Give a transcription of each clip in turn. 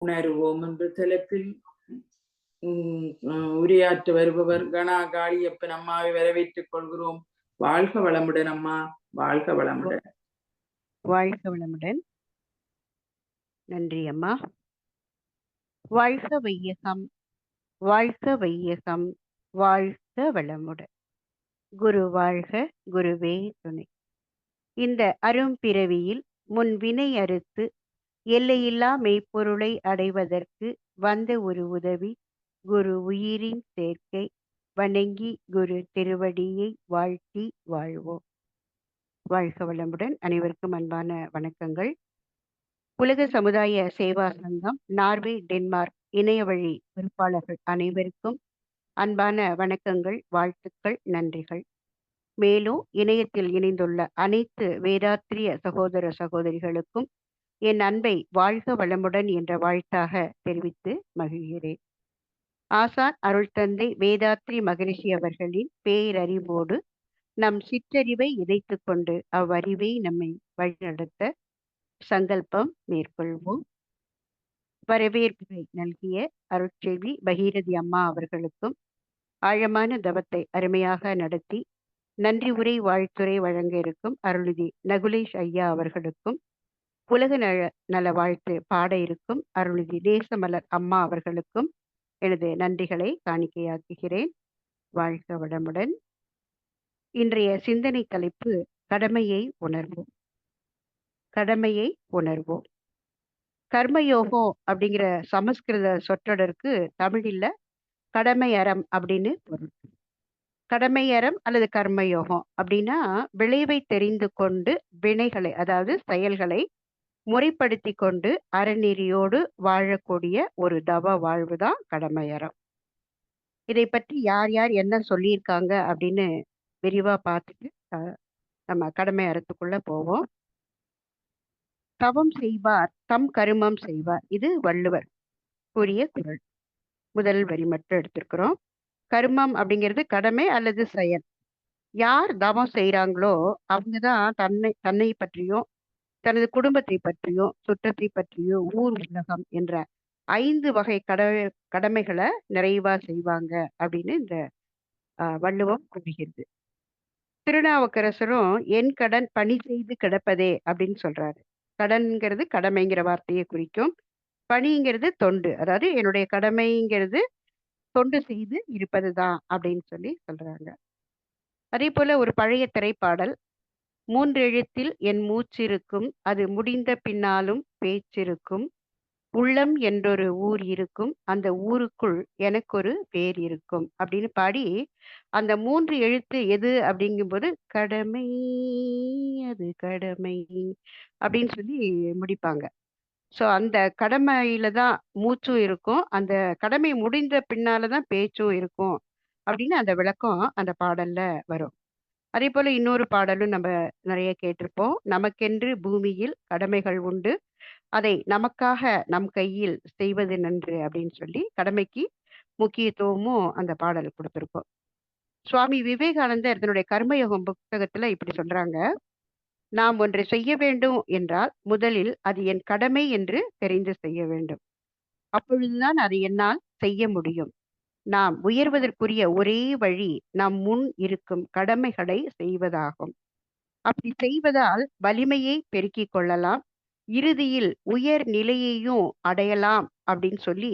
உணர்வோம் என்ற தலைப்பில் உரையாற்ற வருபவர் கணா காளியப்பன் அம்மாவை வரவேற்றுக் கொள்கிறோம். வாழ்க வளமுடன் அம்மா, வாழ்க வளமுடன். வாழ்க வளமுடன். நன்றி அம்மா. வாழ்க வையகம், வாழ்க வையகம், வாழ்க வளமுடன். குரு வாழ்க, குருவே துணை. இந்த அரும்பிறவியில் முன் வினை அறுத்து எல்லையில்லா மெய்ப்பொருளை அடைவதற்கு வந்த ஒரு உதவி குரு உயிரின் சேர்க்கை. வணங்கி குரு திருவடியை வாழ்த்தி வாழ்வோம். வாழ்க வளமுடன். அனைவருக்கும் அன்பான வணக்கங்கள். உலக சமுதாய சேவா சங்கம் நார்வே டென்மார்க் இணைய வழி பொறுப்பாளர்கள் அனைவருக்கும் அன்பான வணக்கங்கள், வாழ்த்துக்கள், நன்றிகள். மேலும் இணையத்தில் இணைந்துள்ள அனைத்து வேதாத்திரிய சகோதர சகோதரிகளுக்கும் என் அன்பை வாழ்க வளமுடன் என்ற வாழ்த்தாக தெரிவித்து மகிழ்கிறேன். ஆசான் அருள் தந்தை வேதாத்ரி மகரிஷி அவர்களின் பேரறிவோடு நம் சிற்றறிவை இணைத்து கொண்டு அவ்வறிவை நம்மை வழிநடத்த சங்கல்பம் மேற்கொள்வோம். வரவேற்பை நல்கிய அருட்செல்வி பகீரதி அம்மா அவர்களுக்கும் ஆழமான தவத்தை அருமையாக நடத்தி நன்றி உரை வாழ்த்துரை வழங்க இருக்கும் அருள்நிதி நகுலேஷ் ஐயா அவர்களுக்கும் உலக நல வாழ்த்து பாட இருக்கும் அருள்நிதி தேசமலர் அம்மா அவர்களுக்கும் எனது நன்றிகளை காணிக்கையாக்குகிறேன். வாழ்க வளமுடன். இன்றைய சிந்தனை தலைப்பு கடமையை உணர்வோம். கடமையை உணர்வோம். கர்மயோகம் அப்படிங்கிற சமஸ்கிருத சொற்றொடருக்கு தமிழில் கடமை அறம் அப்படின்னு பொருள். கடமை அறம் அல்லது கர்மயோகம் அப்படின்னா விளைவை தெரிந்து கொண்டு வினைகளை, அதாவது செயல்களை முறைப்படுத்தி கொண்டு அறநெறியோடு வாழக்கூடிய ஒரு தவ வாழ்வு தான் கடமை அறம். இதை பற்றி யார் யார் என்ன சொல்லியிருக்காங்க அப்படின்னு விரிவா பார்த்துட்டு நம்ம கடமை அறத்துக்குள்ள போவோம். தவம் செய்வார் தம் கருமம் செய்வார். இது வள்ளுவர் கூறிய குறள். முதல் வரி மட்டும் எடுத்திருக்கிறோம். கர்மம் அப்படிங்கிறது கடமை அல்லது செயல். யார் தவம் செய்கிறாங்களோ அவங்க தான் தன்னை பற்றியும் தனது குடும்பத்தை பற்றியும் சுற்றத்தை பற்றியும் ஊர் உலகம் என்ற 5 வகை கடமைகளை நிறைவா செய்வாங்க அப்படின்னு இந்த வள்ளுவம் கூறுகிறது. திருநாவுக்கரசரும் என் கடன் பணி செய்து கிடப்பதே அப்படின்னு சொல்றாரு. கடன்கிறது கடமைங்கிற வார்த்தையை குறிக்கும். பணிங்கிறது தொண்டு, அதாவது என்னுடைய கடமைங்கிறது தொண்டு செய்து இருப்பதுதான் அப்படின்னு சொல்லி சொல்றாங்க. அதே போல ஒரு பழைய திரைப்பாடல், 3 எழுத்தில் என் மூச்சிருக்கும், அது முடிந்த பின்னாலும் பேச்சிருக்கும், உள்ளம் என்றொரு ஊர் இருக்கும், அந்த ஊருக்குள் எனக்கொரு பேர் இருக்கும் அப்படின்னு பாடி அந்த 3 எழுத்து எது அப்படிங்கும்போது கடமை, அது கடமை அப்படின்னு சொல்லி முடிப்பாங்க. ஸோ அந்த கடமையில தான் மூச்சும் இருக்கும், அந்த கடமை முடிந்த பின்னால தான் பேச்சும் இருக்கும் அப்படின்னு அந்த விளக்கம் அந்த பாடல்ல வரும். அதே போல இன்னொரு பாடலும் நம்ம நிறைய கேட்டிருப்போம். நமக்கென்று பூமியில் கடமைகள் உண்டு, அதை நமக்காக நம் கையில் செய்வது நன்று அப்படின்னு சொல்லி கடமைக்கு முக்கியத்துவமும் அந்த பாடல் கொடுத்திருக்கோம். சுவாமி விவேகானந்தர் தன்னுடைய கர்மயோகம் புத்தகத்துல இப்படி சொல்றாங்க, நாம் ஒன்றை செய்ய வேண்டும் என்றால் முதலில் அது என் கடமை என்று தெரிந்து செய்ய வேண்டும். அப்பொழுதுதான் அதை என்னால் செய்ய முடியும். நாம் உயர்வதற்குரிய ஒரே வழி நம் முன் இருக்கும் கடமைகளை செய்வதாகும். அப்படி செய்வதால் வலிமையை பெருக்கிக் கொள்ளலாம், இறுதியில் உயர் நிலையையும் அடையலாம் அப்படின்னு சொல்லி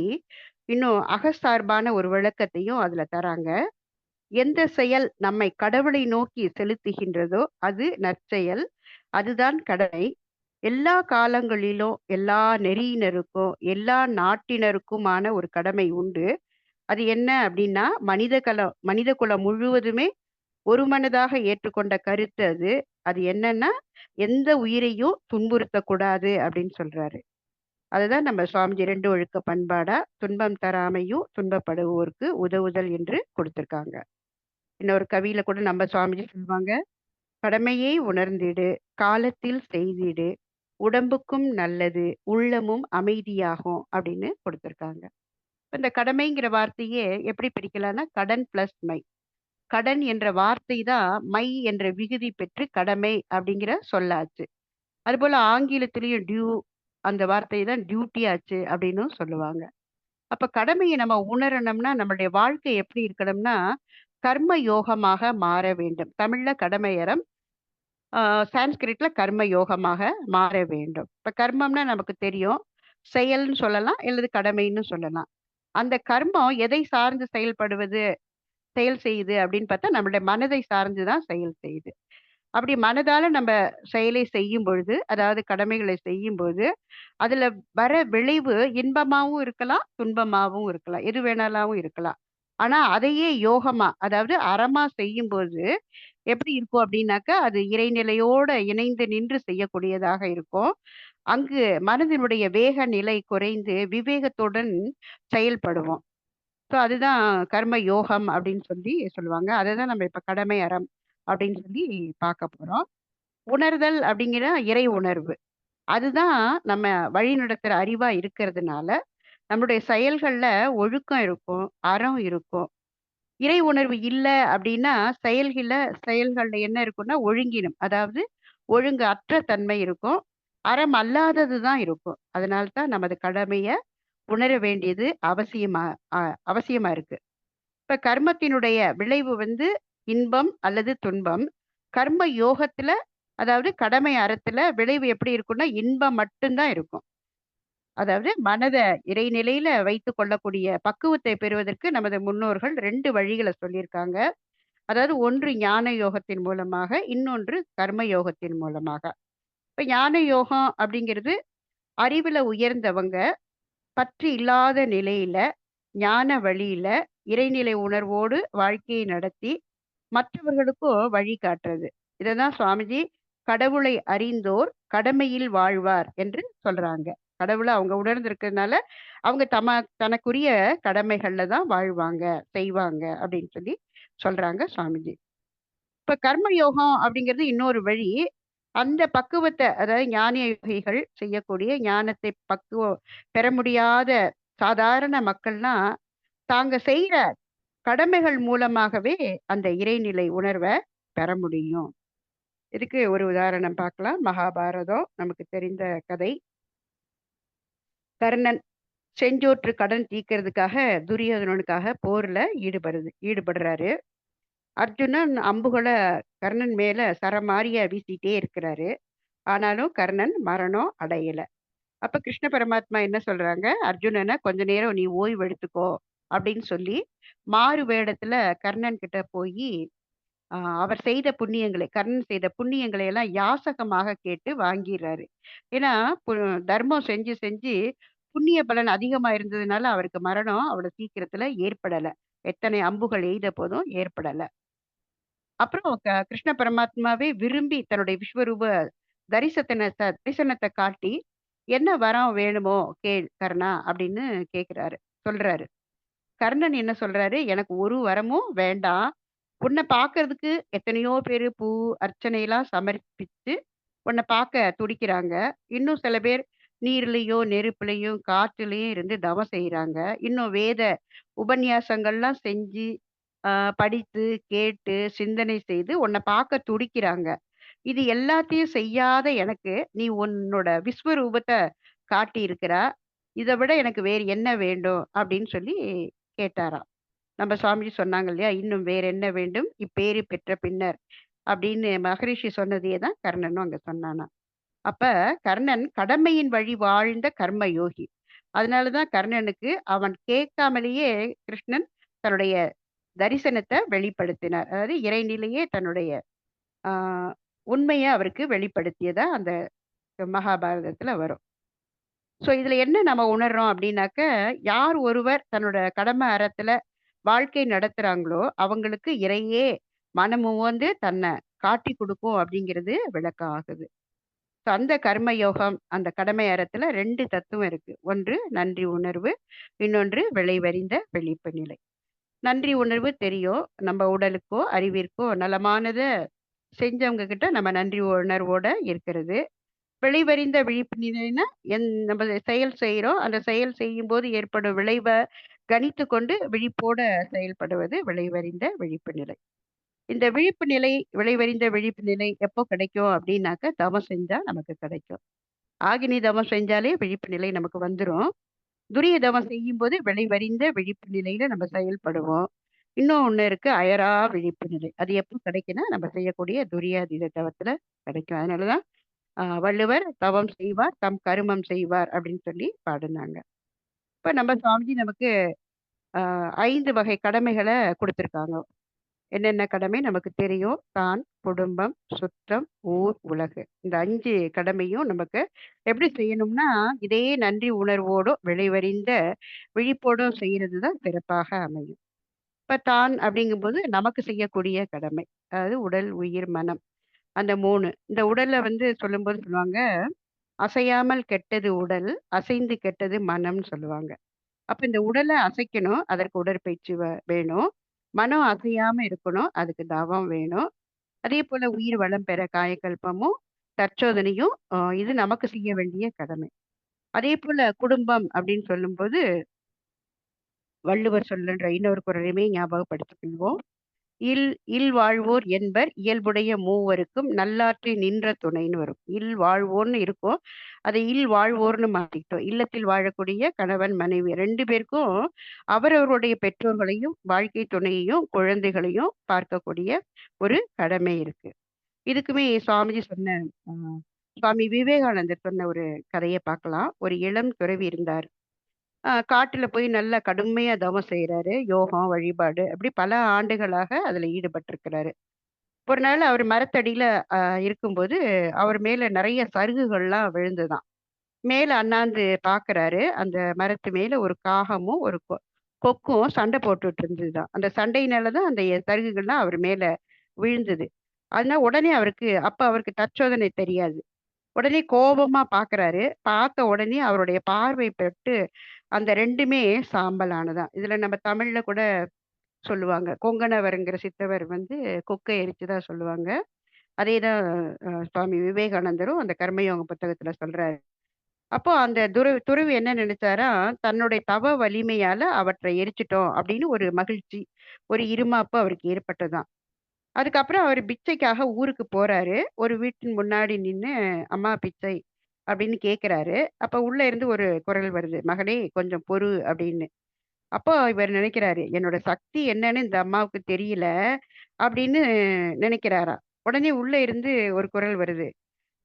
இன்னும் அகசார்பான ஒரு விளக்கத்தையும் அதுல தராங்க. எந்த செயல் நம்மை கடவுளை நோக்கி செலுத்துகின்றதோ அது நற்செயல், அதுதான் கடமை. எல்லா காலங்களிலும் எல்லா நெறியினருக்கும் எல்லா நாட்டினருக்குமான ஒரு கடமை உண்டு. அது என்ன அப்படின்னா மனித குலம் முழுவதுமே ஒரு மனதாக ஏற்றுக்கொண்ட கருத்து அது. அது என்னன்னா எந்த உயிரையும் துன்புறுத்தக்கூடாது அப்படின்னு சொல்றாரு. அதுதான் நம்ம சுவாமிஜி 2 ஒழுக்க பண்பாடா துன்பம் தராமையும் துன்பப்படுவோருக்கு உதவுதல் என்று கொடுத்திருக்காங்க. இன்னொரு கவியில கூட நம்ம சுவாமிஜி சொல்லுவாங்க, கடமையை உணர்ந்திடு, காலத்தில் செய்திடு, உடம்புக்கும் நல்லது, உள்ளமும் அமைதியாகும் அப்படின்னு கொடுத்திருக்காங்க. இந்த கடமைங்கிற வார்த்தையே எப்படி பிரிக்கலாம்னா கடன் பிளஸ் மை. கடன் என்ற வார்த்தை தான் மை என்ற விகுதி பெற்று கடமை அப்படிங்கிற சொல்லாச்சு. அதுபோல ஆங்கிலத்திலையும் டியூ அந்த வார்த்தை தான் டியூட்டி ஆச்சு அப்படின்னும் சொல்லுவாங்க. அப்ப கடமைய நம்ம உணரணும்னா, நம்மளுடைய வாழ்க்கை எப்படி இருக்கணும்னா, கர்ம யோகமாக மாற வேண்டும். தமிழ்ல கடமையறம், ஆ சான்ஸ்கிரிட்ல கர்ம யோகமாக மாற வேண்டும். இப்ப கர்மம்னா நமக்கு தெரியும். செயல்ன்னு சொல்லலாம், அல்லது கடமைன்னு சொல்லலாம். அந்த கர்மம் எதை சார்ந்து செயல் செய்யுது அப்படின்னு பார்த்தா, நம்மளுடைய மனதை சார்ந்து தான் செயல் செய்யுது. அப்படி மனதால நம்ம செயலை செய்யும் பொழுது, அதாவது கடமைகளை செய்யும்போது, அதுல வர விளைவு இன்பமாவும் இருக்கலாம், துன்பமாவும் இருக்கலாம். எது வேணாலாவும் இருக்கலாம். ஆனா, அதையே யோகமா, அதாவது அறமா செய்யும்போது எப்படி இருக்கும் அப்படின்னாக்கா, அது இறைநிலையோட இணைந்து நின்று செய்யக்கூடியதாக இருக்கும். அங்கு மனதினுடைய வேக நிலை குறைந்து விவேகத்துடன் செயல்படுவோம். ஸோ அதுதான் கர்ம யோகம் அப்படின்னு சொல்லி சொல்லுவாங்க. அததான் நம்ம இப்ப கடமை அறம் அப்படின்னு சொல்லி பார்க்க போறோம். உணர்தல் அப்படிங்கிற இறை உணர்வு. அதுதான் நம்ம வழிநடத்துற அறிவா இருக்கிறதுனால, நம்முடைய செயல்கள்ல ஒழுக்கம் இருக்கும், அறம் இருக்கும். இறை உணர்வு இல்ல அப்படின்னா, செயல்கள்ல என்ன இருக்கும்னா, ஒழுங்கினம். அதாவது ஒழுங்கு அற்ற தன்மை இருக்கும். அறம் அல்லாதது தான் இருக்கும். அதனால தான் நமது கடமைய உணர வேண்டியது அ அவசியமா இருக்கு. இப்ப கர்மத்தினுடைய விளைவு வந்து இன்பம் அல்லது துன்பம். கர்ம யோகத்துல, அதாவது கடமை அறத்துல விளைவு எப்படி இருக்கும்னா, இன்பம் மட்டும் தான் இருக்கும். அதாவது மனத இறைநிலையில வைத்துக் கொள்ளக்கூடிய பக்குவத்தை பெறுவதற்கு நமது முன்னோர்கள் 2 வழிகள சொல்லியிருக்காங்க. அதாவது ஒன்று ஞான யோகத்தின் மூலமாக, இன்னொன்று கர்ம யோகத்தின் மூலமாக. இப்ப ஞான யோகம் அப்படிங்கிறது அறிவுல உயர்ந்தவங்க, பற்று இல்லாத நிலையில, ஞான வழியில, இறைநிலை உணர்வோடு வாழ்க்கையை நடத்தி, மற்றவர்களுக்கும் வழிகாட்டுறது. இததான் சுவாமிஜி கடவுளை அறிந்தோர் கடமையில் வாழ்வார் என்று சொல்றாங்க. கடவுள அவங்க உணர்ந்திருக்கிறதுனால, அவங்க தனக்குரிய கடமைகள்ல தான் வாழ்வாங்க, செய்வாங்க அப்படின்னு சொல்லி சொல்றாங்க சுவாமிஜி. இப்ப கர்ம யோகம் அப்படிங்கிறது இன்னொரு வழி. அந்த பக்குவத்த அதாவது ஞான யோகிகள் செய்யக்கூடிய ஞானத்தை பெற முடியாத சாதாரண மக்கள்லாம், தாங்க செய்ற கடமைகள் மூலமாகவே அந்த இறைநிலை உணர்வ பெற முடியும். இதுக்கு ஒரு உதாரணம் பார்க்கலாம். மகாபாரதம் நமக்கு தெரிந்த கதை. கர்ணன் செஞ்சோற்று கடன் தீர்க்கிறதுக்காக துரியோதனனுக்காக போர்ல ஈடுபடுறாரு. அர்ஜுனன் அம்புகள கர்ணன் மேல சரமாரியா வீசிட்டே இருக்கிறாரு. ஆனாலும் கர்ணன் மரணம் அடையல. அப்ப கிருஷ்ண பரமாத்மா என்ன சொல்றாங்க, அர்ஜுனன கொஞ்ச நேரம் நீ ஓய்வு எடுத்துக்கோ அப்படின்னு சொல்லி, மாறு வேடத்துல கர்ணன் கிட்ட போயி, அவர் செய்த புண்ணியங்களை கர்ணன் செய்த புண்ணியங்களை எல்லாம் யாசகமாக கேட்டு வாங்கிறாரு. ஏன்னா, பு தர்மம் செஞ்சு செஞ்சு புண்ணிய பலன் அதிகமா இருந்ததுனால அவருக்கு மரணம் அவ்வளவு சீக்கிரத்துல ஏற்படல. எத்தனை அம்புகள் எய்த போதும் ஏற்படல. அப்புறம் கிருஷ்ண பரமாத்மாவே விரும்பி தன்னுடைய விஸ்வரூப தரிசனத்த காட்டி, "என்ன வரம் வேணுமோ கேள் கர்ணா" அப்படின்னு கேட்கிறாரு. சொல்றாரு. கர்ணன் என்ன சொல்றாரு, "எனக்கு ஒரு வரமும் வேண்டாம். உன்ன பார்க்கறதுக்கு எத்தனையோ பேரு பூ, அர்ச்சனைலாம் சமர்ப்பிச்சு உன்ன பார்க்க துடிக்கிறாங்க. இன்னும் சில பேர் நீர்லயும், நெருப்புலயும், காற்றுலயும் இருந்து தவம் செய்றாங்க. இன்னும் வேத உபன்யாசங்கள்லாம் செஞ்சு, அ படித்து, கேட்டு, சிந்தனை செய்து உன்ன பார்க்க துடிக்கிறாங்க. இது எல்லாத்தையும் செய்யாத எனக்கு, நீ உன்னோட விஸ்வரூபத்த காட்டியிருக்கிறா. இத விட எனக்கு வேறு என்ன வேண்டும்?" அப்படின்னு சொல்லி கேட்டாராம். நம்ம சுவாமிஜி சொன்னாங்க இல்லையா? "இன்னும் வேற என்ன வேண்டும்? இப்பேறு பெற்ற பின்னர்" அப்படின்னு மகரிஷி சொன்னதையே தான் கர்ணனும் அங்க சொன்னானாம். அப்ப கர்ணன் கடமையின் வழி வாழ்ந்த கர்ம யோகி. அதனால தான் கர்ணனுக்கு அவன் கேட்காமலேயே கிருஷ்ணன் தன்னுடைய தரிசனத்த வெளிப்படுத்தினார். அதாவது இறைநிலையே தன்னுடைய ஆ உண்மைய அவருக்கு வெளிப்படுத்தியதா அந்த மகாபாரதத்துல வரும். ஸோ இதுல என்ன நம்ம உணர்றோம் அப்படின்னாக்க, யார் ஒருவர் தன்னோட கடமை அறத்துல வாழ்க்கை நடத்துறாங்களோ, அவங்களுக்கு இறையே மனமுவந்து தன்ன காட்டிக் குடுக்கும் அப்படிங்கிறது விளக்கம் ஆகுது. ஸோ அந்த கர்ம யோகம், அந்த கடமை அறத்துல 2 தத்துவம் இருக்கு. ஒன்று நன்றி உணர்வு, இன்னொன்று விளைவறிந்த விழிப்பு நிலை. நன்றி உணர்வு தெரியும். நம்ம உடலுக்கோ, அறிவிற்கோ நலமானத செஞ்சவங்க கிட்ட நம்ம நன்றி உணர்வோட இருக்கிறது. விளைவறிந்த விழிப்பு நிலைன்னா, நம்ம செயல் செய்றோம். அந்த செயல் செய்யும்போது ஏற்படும் விளைவ கணித்துக் கொண்டு விழிப்போட செயல்படுவது விளைவறிந்த விழிப்பு நிலை. இந்த விழிப்பு நிலை, விளைவறிந்த விழிப்பு நிலை எப்போ கிடைக்கும் அப்படின்னாக்க, தவம் செஞ்சா நமக்கு கிடைக்கும். ஆகினி தவம் செஞ்சாலே விழிப்பு நிலை நமக்கு வந்துரும். துரிய தவம் செய்யும்போது விளைவறிந்த விழிப்பு நிலையில நம்ம செயல்படுவோம். இன்னும் ஒண்ணு இருக்கு அயரா விழிப்பு நிலை. அது எப்போ கிடைக்கும்னா, நம்ம செய்யக்கூடிய துரியாதீத தவத்துல கிடைக்கும். அதனாலதான் வள்ளுவர் "தவம் செய்வார், தம் கருமம் செய்வார்" அப்படின்னு சொல்லி பாடுனாங்க. இப்ப நம்ம சுவாமிஜி நமக்கு 5 வகை கடமைகள குடுத்திருக்காங்க. என்னென்ன கடமை நமக்கு தெரியும். தான், குடும்பம், சுற்றம், ஊர், உலகு. இந்த 5 கடமையும் நமக்கு எப்படி செய்யணும்னா, இதே நன்றி உணர்வோடும், விளைவறிந்த விழிப்போடும் செய்யறது தான் சிறப்பாக அமையும். இப்ப தான் அப்படிங்கும்போது நமக்கு செய்யக்கூடிய கடமை. அதாவது உடல், உயிர், மனம் அந்த 3. இந்த உடல்ல சொல்லும்போது சொல்லுவாங்க, "அசையாமல் கெட்டது உடல், அசைந்து கெட்டது மனம்னு" சொல்லுவாங்க. அப்ப இந்த உடல அசைக்கணும். அதற்கு உடற்பயிற்சி வேணும். மனம் அசையாம இருக்கணும். அதுக்கு தவம் வேணும். அதேபோல உயிர் வளம் பெற காயகல்பமும், தற்சோதனையும் இது நமக்கு செய்ய வேண்டிய கடமை. அதேபோல குடும்பம் அப்படின்னு சொல்லும்போது, வள்ளுவர் சொல்லுன்ற இன்னொரு குறளையுமே ஞாபகப்படுத்திக் கொள்வோம். "இல் இல் வாழ்வோர் என்பர் இயல்புடைய மூவருக்கும் நல்லாற்றி நின்ற துணைன்னு" வரும். இல் வாழ்வோர்ன்னு இருக்கும். அதை இல் வாழ்வோர்ன்னு மாத்திக்கிட்டோம். இல்லத்தில் வாழக்கூடிய கணவன், மனைவி 2 பேருக்கும் அவரவருடைய பெற்றோர்களையும், வாழ்க்கை துணையையும், குழந்தைகளையும் பார்க்கக்கூடிய ஒரு கடமை இருக்கு. இதுக்குமே சுவாமிஜி சொன்ன அ சுவாமி விவேகானந்தர் சொன்ன ஒரு கதைய பார்க்கலாம். ஒரு இளம் துறவி இருந்தார். காட்டுல போய் நல்லா கடுமையா தவம் செய்றாரு. யோகம், வழிபாடு அப்படி பல ஆண்டுகளாக அதுல ஈடுபட்டிருக்கிறாரு. ஒரு நாள் அவர் மரத்தடியில அ இருக்கும்போது, அவர் மேல நெறைய சருகுகள்லாம் விழுந்ததாம். மேல அண்ணாந்து பார்க்குறாரு. அந்த மரத்து மேல ஒரு காகமும், ஒரு கொக்கும் சண்டை போட்டுட்டு இருந்ததுதாம். அந்த சண்டையினால தான் அந்த சருகுகள்லாம் அவர் மேல விழுந்தது. அதனால உடனே அவருக்கு தற்சோதனை தெரியாது. உடனே கோபமா பார்க்குறாரு. பார்த்த உடனே அவருடைய பார்வை பட்டு அந்த 2மே சாம்பல் ஆனதாம். இதுல நம்ம தமிழ்ல கூட சொல்லுவாங்க. கொங்கணவர்ங்கிற சித்தவர் கொக்க எரிச்சதா சொல்லுவாங்க. அதே தான் சுவாமி விவேகானந்தரும் அந்த கர்மயோக புத்தகத்துல சொல்றாரு. அப்போ அந்த துறவி என்ன நினைச்சாராம், தன்னுடைய தவ வலிமையால அவற்றை எரிச்சுட்டோம் அப்படின்னு ஒரு மகிழ்ச்சி, ஒரு இருமாப்பு அவருக்கு ஏற்பட்டதாம். அதுக்கப்புறம் அவரு பிச்சைக்காக ஊருக்கு போறாரு. ஒரு வீட்டின் முன்னாடி நின்னு, "அம்மா பிச்சை" அப்படின்னு கேட்கிறாரு. அப்ப உள்ள இருந்து ஒரு குரல் வருது. "மகனே கொஞ்சம் பொறு" அப்படின்னு. அப்போ இவர் நினைக்கிறாரு, "என்னோட சக்தி என்னன்னு இந்த அம்மாவுக்கு தெரியல" அப்படின்னு நினைக்கிறாராம். உடனே உள்ள இருந்து ஒரு குரல் வருது.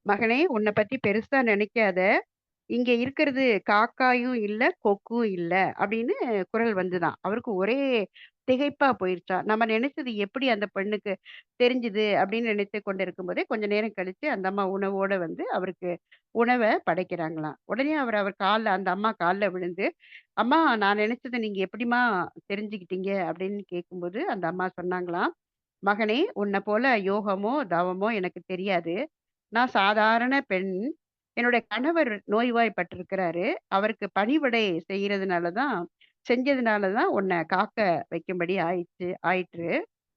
"மகனே உன்ன பத்தி பெருசா நினைக்காத. இங்க இருக்கிறது காக்காயும் இல்ல, கொக்கும் இல்ல" அப்படின்னு குரல் வந்துதாம். அவருக்கு ஒரே திகைப்பா போயிருச்சாம். நம்ம நினைச்சது எப்படி அந்த பெண்ணுக்கு தெரிஞ்சுது அப்படின்னு நினைத்துக் கொண்டிருக்கும்போதே, கொஞ்ச நேரம் கழிச்சு அந்த அம்மா உணவோட அவருக்கு உணவ படைக்கிறாங்களாம். உடனே அவர் அந்த அம்மா கால்ல விழுந்து, "அம்மா நான் நினைச்சத நீங்க எப்படிம்மா தெரிஞ்சுக்கிட்டீங்க?" அப்படின்னு கேட்கும்போது, அந்த அம்மா சொன்னாங்களாம், "மகனே உன்ன போல யோகமோ, தவமோ எனக்கு தெரியாது. நான் சாதாரண பெண். என்னுடைய கணவர் நோய்வாய்ப்பட்டிருக்கிறாரு. அவருக்கு பணிவிடை செஞ்சதுனால தான் உன்ன காக்க வைக்கும்படி ஆயிற்று.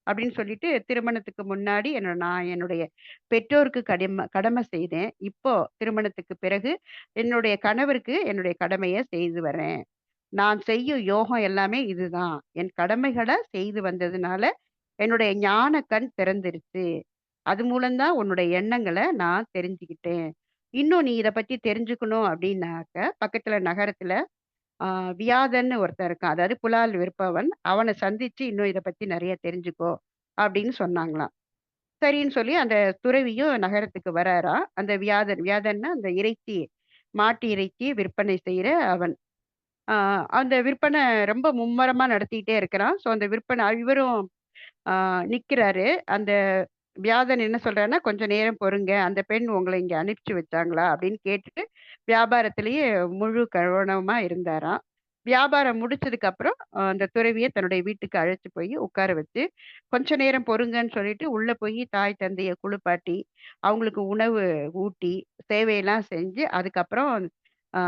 அப்படின்னு சொல்லிட்டு திருமணத்துக்கு முன்னாடி நான் என்னுடைய பெற்றோருக்கு கடமை செய்தேன். இப்போ திருமணத்துக்கு பிறகு என்னுடைய கணவருக்கு என்னுடைய கடமைய செய்து வரேன். நான் செய்யும் யோகம் எல்லாமே இதுதான். என் கடமைகள செய்து வந்ததுனால என்னுடைய ஞான கண் திறந்துருச்சு. அது மூலம் தான் உன்னுடைய எண்ணங்கள நான் தெரிஞ்சுக்கிட்டேன். இன்னும் நீ இத பத்தி தெரிஞ்சுக்கணும் அப்படின்னாக்க, பக்கத்துல நகரத்துல ஆ வியாதன்னு ஒருத்தன் இருக்கான். அதாவது புலால் விற்பவன். அவன சந்திச்சு இன்னும் இத பத்தி நெறைய தெரிஞ்சுக்கோ அப்படின்னு சொன்னாங்களாம். சரின்னு சொல்லி அந்த துறவியும் நகரத்துக்கு வராராம். அந்த வியாதன்னா அந்த மாட்டு இறைச்சி விற்பனை செய்ற அவன். ஆ அந்த விற்பனை ரொம்ப மும்மரமா நடத்திட்டே இருக்கிறான். ஸோ அந்த விற்பனை இவரும் ஆ நிக்கிறாரு. அந்த வியாதன் என்ன சொல்றாருன்னா, "கொஞ்சம் நேரம் பொறுங்க. அந்த பெண் உங்கள இங்க அனுப்பிச்சு வச்சாங்களா?" அப்படின்னு கேட்டுட்டு, வியாபாரத்திலேயே முழு கவனமா இருந்தாராம். வியாபாரம் முடிச்சதுக்கு அப்புறம் அந்த துறவிய தன்னுடைய வீட்டுக்கு அழைச்சு போய் உட்கார வச்சு, கொஞ்ச நேரம் பொறுங்கன்னு சொல்லிட்டு, உள்ள போய் தாய், தந்தைய குளிப்பாட்டி, அவங்களுக்கு உணவு ஊட்டி, சேவையெல்லாம் செஞ்சு, அதுக்கப்புறம் ஆ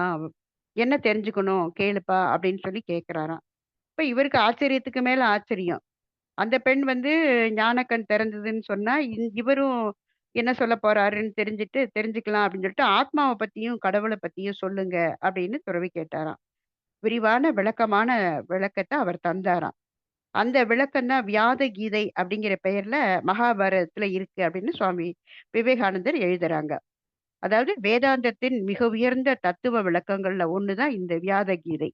"என்ன தெரிஞ்சுக்கணும்? கேளுப்பா" அப்படின்னு சொல்லி கேட்கிறாராம். இப்ப இவருக்கு ஆச்சரியத்துக்கு மேல ஆச்சரியம். அந்த பெண் ஞானக்கண் திறந்ததுன்னு சொன்னா, இவரும் என்ன சொல்லப் போறாருன்னு தெரிஞ்சுக்கலாம் அப்படின்னு சொல்லிட்டு, ஆத்மாவ பத்தியும், கடவுள பத்தியும் சொல்லுங்க அப்படின்னு துறவி கேட்டாராம். விரிவான விளக்கமான விளக்கத்த அவர் தந்தாராம். அந்த விளக்கம் தான் வியாத கீதை அப்படிங்கிற பெயர்ல மகாபாரதத்துல இருக்கு அப்படின்னு சுவாமி விவேகானந்தர் எழுதுறாங்க. அதாவது வேதாந்தத்தின் மிக உயர்ந்த தத்துவ விளக்கங்கள்ல ஒண்ணுதான் இந்த வியாத கீதை.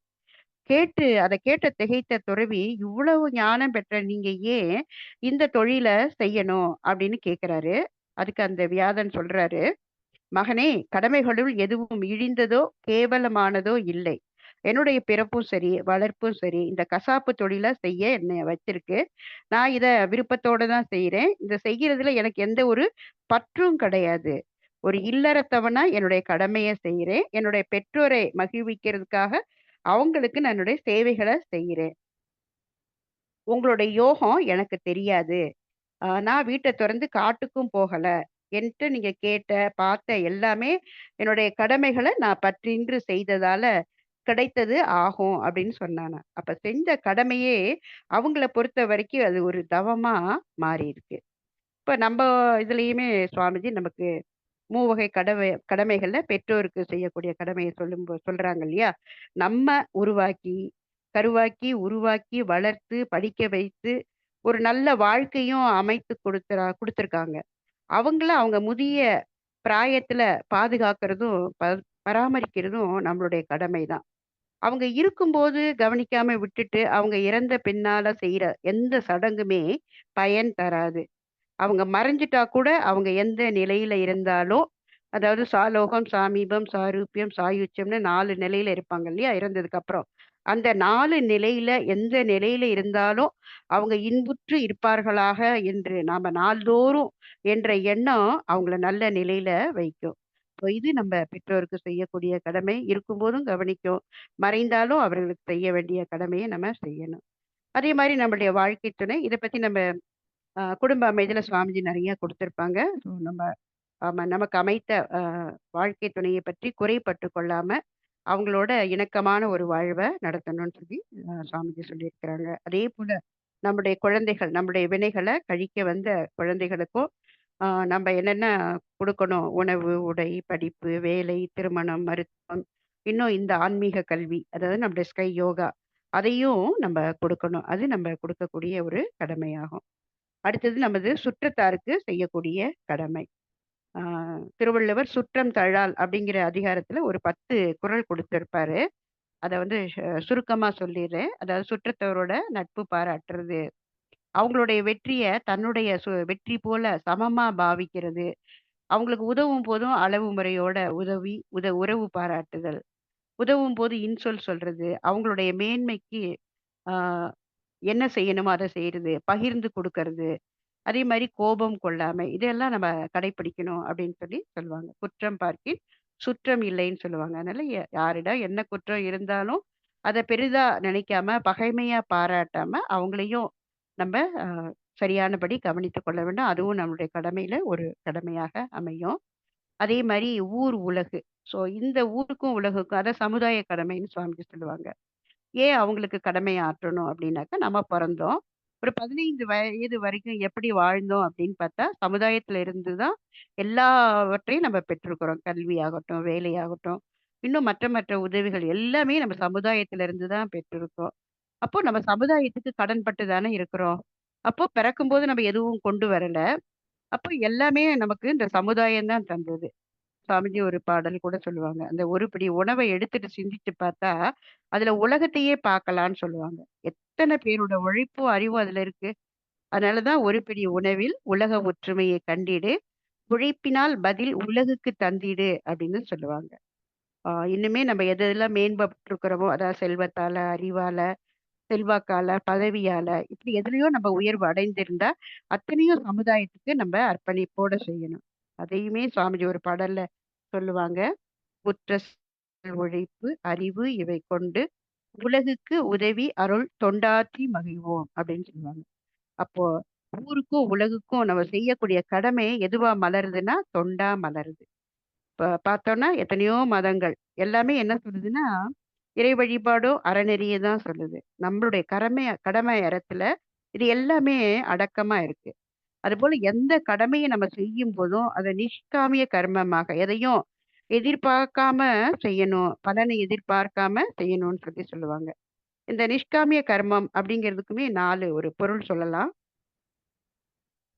அத கேட்ட திகைத்த துறவி, "இவ்வளவு ஞானம் பெற்ற நீங்க ஏன் இந்த தொழில செய்யணும்?" அப்படின்னு கேட்கிறாரு. அதுக்கு அந்த வியாதன் சொல்றாரு, "மகனே, கடமைகளுள் எதுவும் இழிந்ததோ, கேவலமானதோ இல்லை. என்னுடைய பிறப்பும் சரி, வளர்ப்பும் சரி, இந்த கசாப்பு தொழில செய்ய என்னைய வச்சிருக்கு. நான் இத விருப்பத்தோட தான் செய்றேன். இத செய்யறதுல எனக்கு எந்த ஒரு பற்றும் கிடையாது. ஒரு இல்லறத்தவனா என்னுடைய கடமைய செய்றேன். என்னுடைய பெற்றோரை மகிழ்விக்கிறதுக்காக அவங்களுக்கு நான் என்னுடைய சேவைகள செய்றேன். உங்களுடைய யோகம் எனக்கு தெரியாது. நான் வீட்ட தொறந்து காட்டுக்கும் போகல. என்ட்ட நீங்க கேட்ட, பார்த்த எல்லாமே என்னுடைய கடமைகள நான் பற்றின்று செய்ததால கிடைத்தது ஆகும்." அப்படின்னு சொன்னானாம். அப்ப செஞ்ச கடமையே அவங்கள பொறுத்தவரைக்கும் அது ஒரு தவமா மாறியிருக்கு. இப்ப நம்ப இதுலயுமே சுவாமிஜி நமக்கு மூவகை கடமைகள்ல பெற்றோருக்கு செய்யக்கூடிய கடமைய சொல்றாங்க இல்லையா? நம்ம உருவாக்கி, கருவாக்கி, உருவாக்கி, வளர்த்து, படிக்க வைத்து, ஒரு நல்ல வாழ்க்கையும் அமைத்து குடுத்துருக்காங்க. அவங்கள அவங்க முதிய பிராயத்துல பாதுகாக்கிறதும், பராமரிக்கிறதும் நம்மளுடைய கடமை தான். அவங்க இருக்கும்போது கவனிக்காம விட்டுட்டு, அவங்க இறந்த பின்னால செய்ற எந்த சடங்குமே பயன் தராது. அவங்க மறைஞ்சுட்டா கூட, அவங்க எந்த நிலையில இருந்தாலும், அதாவது சாலோகம், சாமீபம், சாரூபியம், சாயுச்சியம்னு 4 நிலையில இருப்பாங்க இல்லையா? இறந்ததுக்கு அப்புறம். அந்த 4 நிலையில எந்த நிலையில இருந்தாலும், அவங்க இன்புற்று இருப்பார்களாக என்று நாம நாள்தோறும் என்ற எண்ணம் அவங்கள நல்ல நிலையில வைக்கும். இப்போ இது நம்ம பெற்றோருக்கு செய்யக்கூடிய கடமை. இருக்கும்போதும் கவனிக்கும். மறைந்தாலும் அவர்களுக்கு செய்ய வேண்டிய கடமைய நம்ம செய்யணும். அதே மாரி நம்மளுடைய வாழ்க்கை துணை, இத பத்தி நம்ம குடும்ப அமைதியில சுவாமிஜி நெறைய குடுத்திருப்பாங்க. ஸோ நம்ம ஆமா நமக்கு அமைத்த வாழ்க்கை துணைய பற்றி குறைப்பட்டு கொள்ளாம, அவங்களோட இணக்கமான ஒரு வாழ்வ நடத்தணும்னு சொல்லி சுவாமிஜி சொல்லியிருக்கிறாங்க. அதேபோல நம்முடைய குழந்தைகள், நம்முடைய வினைகள கழிக்க வந்த குழந்தைகளுக்கும், அ நம்ப என்னென்ன குடுக்கணும்? உணவு, உடை, படிப்பு, வேலை, திருமணம், மருத்துவம், இன்னும் இந்த ஆன்மீக கல்வி, அதாவது நம்முடைய ஸ்கை யோகா, அதையும் நம்ப குடுக்கணும். அது நம்ம குடுக்கக்கூடிய ஒரு கடமையாகும். அடுத்தது நமது சுற்றத்தாருக்கு செய்யக்கூடிய கடமை. ஆ திருவள்ளுவர் "சுற்றம் தழால்" அப்படிங்கிற அதிகாரத்துல ஒரு 10 குறள் குடுத்திருப்பாரு. அத வந்து சுருக்கமா சொல்லிர்றேன். அதாவது சுற்றத்தவரோட நட்பு பாராட்டுறது, அவங்களுடைய வெற்றிய தன்னுடைய வெற்றி போல சமமா பாவிக்கிறது, அவங்களுக்கு உதவும் போதும் அளவு முறையோட உதவி, உறவு பாராட்டுதல், உதவும்போது இன்சொல் சொல்றது, அவங்களுடைய மேன்மைக்கு ஆ என்ன செய்யணுமோ அத செய்றது, பகிர்ந்து குடுக்கறது, அதே மாரி கோபம் கொள்ளாமை. இதெல்லாம் நம்ம கடைப்பிடிக்கணும் அப்படின்னு சொல்லி சொல்லுவாங்க. குற்றம் பார்க்கின் சுற்றம் இல்லைன்னு சொல்லுவாங்க. அதனால யாரிடம் என்ன குற்றம் இருந்தாலும், அத பெரிதா நினைக்காம, பகைமையா பாராட்டாம, அவங்களையும் நம்ம அ சரியானபடி கவனித்துக் கொள்ள வேண்டும். அதுவும் நம்மளுடைய கடமையில ஒரு கடமையாக அமையும். அதே மாரி ஊர், உலகு. ஸோ இந்த ஊருக்கும், உலகுக்கும் அதான் சமுதாய கடமைன்னு சுவாமிஜி சொல்லுவாங்க. ஏன் அவங்களுக்கு கடமை ஆற்றணும் அப்படின்னாக்கா, நம்ம பொறந்தோம். ஒரு 15 வயது வரைக்கும் எப்படி வாழ்ந்தோம் அப்படின்னு பார்த்தா, சமுதாயத்துல இருந்து தான் எல்லாவற்றையும் நம்ம பெற்றிருக்கிறோம். கல்வியாகட்டும், வேலையாகட்டும், இன்னும் மற்ற மற்ற உதவிகள் எல்லாமே நம்ம சமுதாயத்துல இருந்து தான் பெற்றிருக்கோம். அப்போ நம்ம சமுதாயத்துக்கு கடன்பட்டு தானே இருக்கிறோம். அப்போ பிறக்கும்போது நம்ம எதுவும் கொண்டு வரல. அப்போ எல்லாமே நமக்கு இந்த சமுதாயம் தான் தந்தது. சாமிஜி ஒரு பாடல் கூட சொல்லுவாங்க. அந்த ஒரு பிடி உணவ எடுத்துட்டு சிந்திச்சு பார்த்தா, அதுல உலகத்தையே பார்க்கலான்னு சொல்லுவாங்க. எத்தன பேரோட உழைப்பும், அறிவும் அதுல இருக்கு. அதனால தான் "ஒரு பிடி உணவில் உலக ஒற்றுமையை கண்டிடு, உழைப்பினால் பதில் உலகுக்கு தந்திடு" அப்படின்னு சொல்லுவாங்க. இன்னுமே நம்ம எதெல்லாம் மேம்பட்டுருக்கிறோமோ, அதாவது செல்வத்தால, அறிவால, செல்வாக்கால, பதவியால, இப்படி எதுலயோ நம்ம உயர்வு அடைந்திருந்தா, அத்தனையும் சமுதாயத்துக்கு நம்ம அர்ப்பணிப்போட செய்யணும். அதையுமே சுவாமிஜி ஒரு பாடல்ல சொல்லுவாங்க. "உற்ற உழைப்பு, அறிவு இவை கொண்டு உலகுக்கு உதவி அருள் தொண்டாற்றி மகிழ்வோம்" அப்படின்னு சொல்லுவாங்க. அப்போ ஊருக்கும், உலகுக்கும் நம்ம செய்யக்கூடிய கடமை எதுவா மலருதுன்னா, தொண்டா மலருது. இப்ப பார்த்தோம்னா எத்தனையோ மதங்கள் எல்லாமே என்ன சொல்லுதுன்னா, இறை வழிபாடும் அறநெறிய தான் சொல்லுது. நம்மளுடைய கடமை அறத்துல இது எல்லாமே அடக்கமா இருக்கு. அதுபோல எந்த கடமைய நம்ம செய்யும்போதும், அத நிஷ்காமிய கர்மமாக எதையும் எதிர்பார்க்காம செய்யணும். பலனை எதிர்பார்க்காம செய்யணும்னு சொல்லி சொல்லுவாங்க. இந்த நிஷ்காமிய கர்மம் அப்படிங்கிறதுக்குமே 4 ஒரு பொருள் சொல்லலாம்.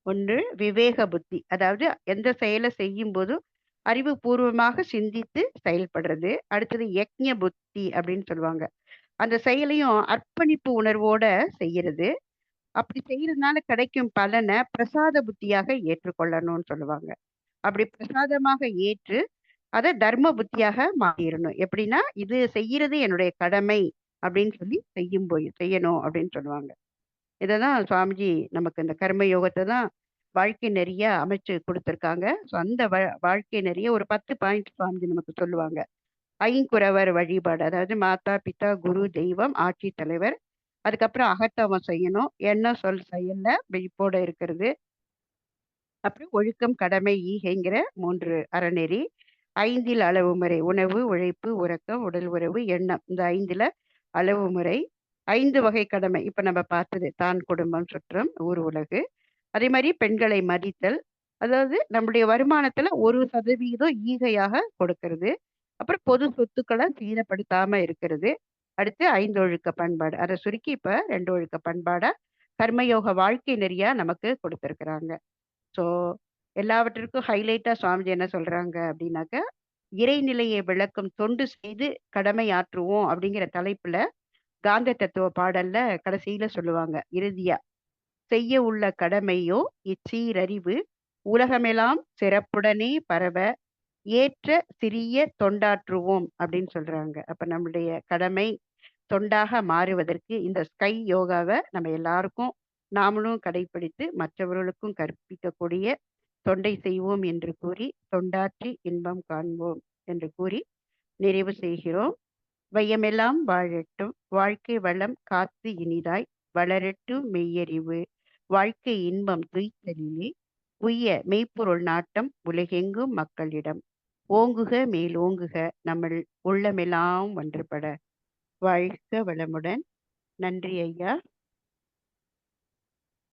1 விவேக புத்தி. அதாவது எந்த செயல செய்யும்போதும், அறிவுபூர்வமாக சிந்தித்து செயல்படுறது. அடுத்தது யக்ஞ புத்தி அப்படின்னு சொல்லுவாங்க. அந்த செயலையும் அர்ப்பணிப்பு உணர்வோட செய்யறது. அப்படி செய்யறதுனால கிடைக்கும் பலன பிரசாத புத்தியாக ஏற்றுக்கொள்ளணும்னு சொல்லுவாங்க. அப்படி பிரசாதமாக ஏற்று அத தர்ம புத்தியாக மாத்திரணும். எப்படின்னா, இது செய்யறது என்னுடைய கடமை அப்படின்னு சொல்லி செய்யணும் அப்படின்னு சொல்லுவாங்க. இததான் சுவாமிஜி நமக்கு இந்த கர்ம யோகத்த தான் வாழ்க்கை நெறியா அமைச்சு குடுத்திருக்காங்க. ஸோ அந்த வாழ்க்கை நெறிய ஒரு 10 பாயிண்ட் சுவாமிஜி நமக்கு சொல்லுவாங்க. ஐங்குரவர் வழிபாடு. அதாவது மாதா, பிதா, குரு, தெய்வம், ஆட்சி தலைவர். அதுக்கப்புறம் அகத்தவம் செய்யணும். எண்ணம், சொல், செயல்ல விழிப்போட இருக்கிறது. அப்புறம் ஒழுக்கம், கடமை, ஈகைங்கிற 3 அறநெறி. 5ல் அளவு முறை. உணவு, உழைப்பு, உறக்கம், உடல் உறவு, எண்ணம். இந்த 5ல அளவு முறை. 5 வகை கடமை. இப்ப நம்ம பார்த்தது. தான், குடும்பம், சுற்றம், ஊர், உலகு. அதே மாரி பெண்களை மதித்தல். அதாவது நம்முடைய வருமானத்துல 1% ஈகையாக கொடுக்கிறது. அப்புறம் பொது சொத்துக்கள சேதப்படுத்தாம இருக்கிறது. அடுத்து 5 ஒழுக்க பண்பாடு. அத சுருக்கி இப்ப 2 ஒழுக்க பண்பாடா கர்மயோக வாழ்க்கை நெறியா நமக்கு கொடுத்திருக்கிறாங்க. ஸோ எல்லாவற்றிற்கும் ஹைலைட்டா சுவாமிஜி என்ன சொல்றாங்க அப்படின்னாக்க, இறைநிலையை விளக்கும் தொண்டு செய்து கடமையாற்றுவோம் அப்படிங்கிற தலைப்புல காந்த தத்துவ பாடல்ல கடைசியில சொல்லுவாங்க. இறுதியா, செய்ய உள்ள கடமையோ இச்சீரறிவு உலகமெல்லாம் சிறப்புடனே பரவ ஏற்ற சிறிய தொண்டாற்றுவோம் அப்படின்னு சொல்றாங்க. அப்ப நம்முடைய கடமை தொண்டாக மாறுவதற்கு இந்த ஸ்கை யோகாவ நம்ம எல்லாருக்கும் நாமளும் கடைப்பிடித்து மற்றவர்களுக்கும் கற்பிக்கக்கூடிய தொண்டை செய்வோம் என்று கூறி, தொண்டாற்றி இன்பம் காண்போம் என்று கூறி நிறைவு செய்கிறோம். வையமெல்லாம் வாழட்டும், வாழ்க்கை வளம் காத்து இனிதாய் வளரட்டும் மெய்யறிவு, வாழ்க்கை இன்பம் துய்த்தலிலே, உய்ய மெய்ப்பொருள் நாட்டம் உலகெங்கும் மக்களிடம். ஓங்குக மேலோங்குக நம்மள் உள்ளமெல்லாம் ஒன்றுபட. வாழ்க வளமுடன். நன்றி ஐயா.